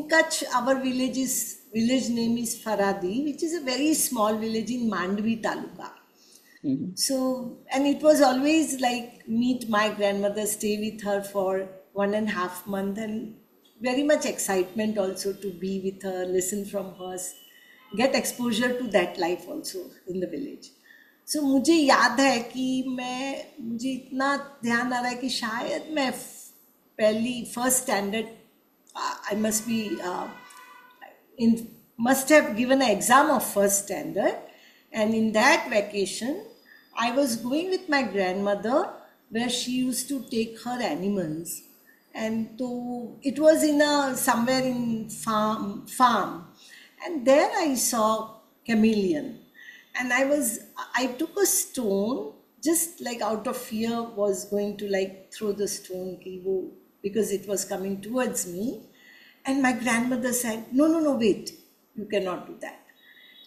in Kutch, our village name is Faradi, which is a very small village in Mandvi Taluka. Mhm. So, and it was always like meet my grandmother, stay with her for 1.5 months, and very much excitement also to be with her, listen from her, get exposure to that life also in the village. So मुझे याद है कि मुझे इतना ध्यान आ रहा है कि शायद मैं पहली first standard I must be in must have given an exam of first standard, and in that vacation I was going with my grandmother where she used to take her animals, and to it was in a somewhere in farm, and there I saw chameleon, and I took a stone, just like out of fear was going to like throw the stone because it was coming towards me, and my grandmother said, no, no, no, wait, you cannot do that.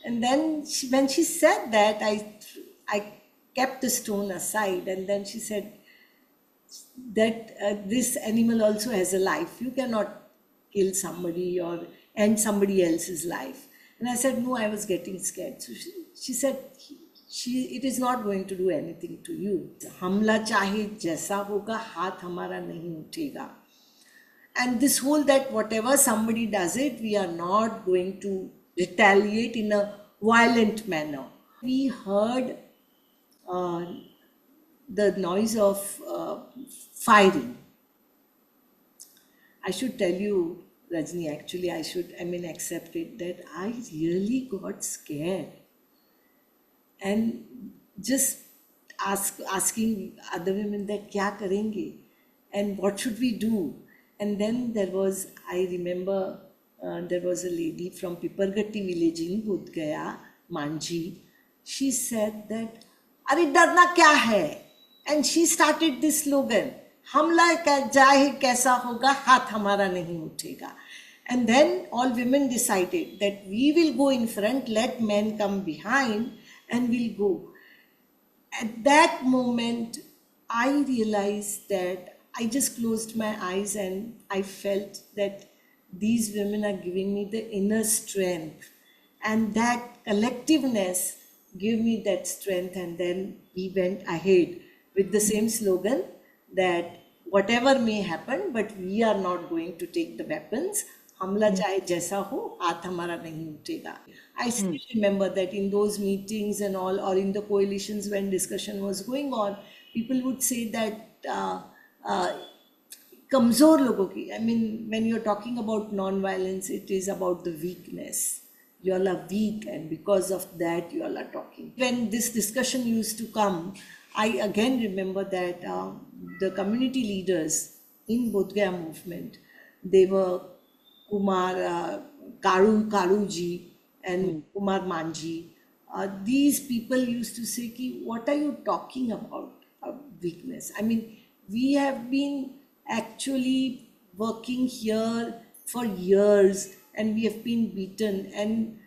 And then when she said that, I kept the stone aside, and then she said that this animal also has a life. You cannot kill somebody or end somebody else's life. And I said, no, I was getting scared. So she said, it is not going to do anything to you. हमला चाहे जैसा होगा, हाथ हमारा नहीं उठेगा. And this whole that whatever somebody does it, we are not going to retaliate in a violent manner. We heard the noise of firing. I should tell you, Rajni, actually accept it, that I really got scared. And just asking other women that kya karenge and what should we do. And then I remember there was a lady from Pipargatti village in Bodh Gaya, Manji. She said that, "Are darna kya hai?" And she started this slogan, "Hamla jahe kaisa hoga, haath hamara nahi uthega." And then all women decided that we will go in front, let men come behind, and we'll go. At that moment, I realized that I just closed my eyes and I felt that these women are giving me the inner strength, and that collectiveness gave me that strength. And then we went ahead with the same slogan that whatever may happen, but we are not going to take the weapons. हमला चाहे जैसा हो, हाथ हमारा नहीं उठेगा. I still remember that in those meetings and all, or in the coalitions when discussion was going on, people would say that कमजोर लोगों की, when you're talking about non-violence, it is about the weakness. You all are weak, and because of that, you all are talking. When this discussion used to come, I again remember that the community leaders in Bodh Gaya movement, they were Karuji and Kumar Manji. These people used to say, ki, what are you talking about, weakness? We have been actually working here for years and we have been beaten, and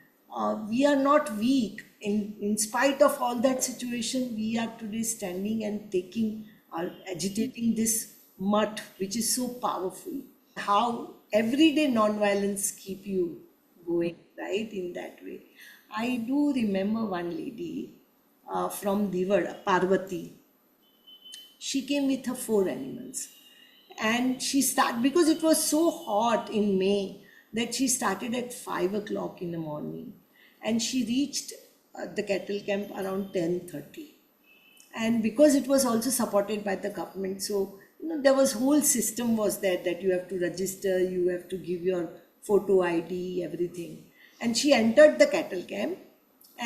we are not weak. In spite of all that situation, we are today standing and agitating this mutt, which is so powerful. How everyday non-violence keep you going, right, in that way. I do remember one lady from Divada, Parvati. She came with her 4 animals, and she started, because it was so hot in May, that she started at 5 o'clock in the morning, and she reached the cattle camp around 10:30. And because it was also supported by the government, so there was whole system was there, that you have to register, you have to give your photo ID, everything. And she entered the cattle camp,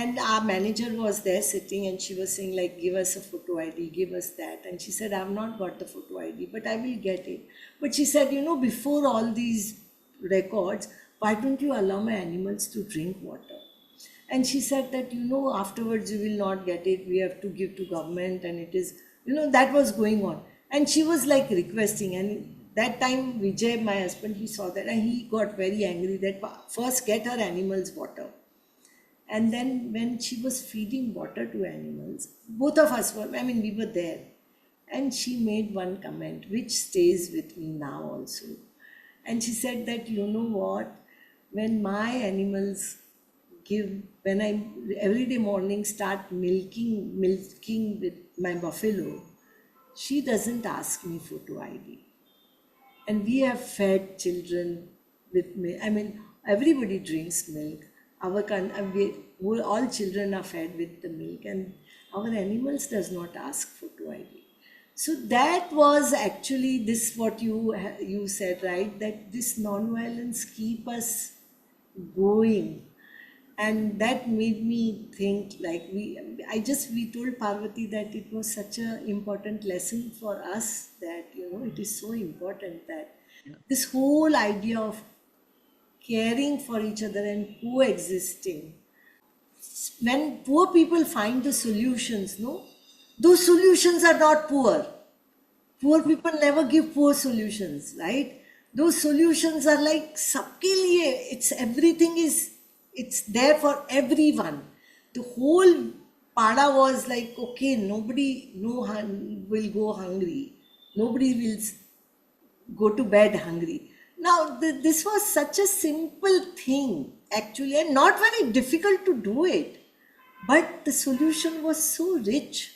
and our manager was there sitting, and she was saying like, give us a photo ID, give us that. And she said, I've not got the photo ID, but I will get it. But she said, before all these records, why don't you allow my animals to drink water? And she said that, afterwards you will not get it, we have to give to government, and it is, that was going on. And she was like requesting, and that time Vijay, my husband, he saw that, and he got very angry that first get her animals water. And then when she was feeding water to animals, both of us we were there. And she made one comment which stays with me now also. And she said that, you know what, when my animals give, when I every day morning start milking with my buffalo, she doesn't ask me photo ID. And we have fed children with milk. I mean, everybody drinks milk. All children are fed with the milk, and our animals does not ask photo ID. So that was actually this what you said, right? That this non-violence keep us going, and that made me think, like, we told Parvati that it was such a important lesson for us, that it is so important that this whole idea of caring for each other and coexisting, when poor people find the solutions, no, those solutions are not poor. Poor people never give poor solutions, right? Those solutions are like sabke liye. It's everything is, it's there for everyone. The whole pada was like, okay, nobody will go hungry. Nobody will go to bed hungry. Now, this was such a simple thing, actually, and not very difficult to do it. But the solution was so rich.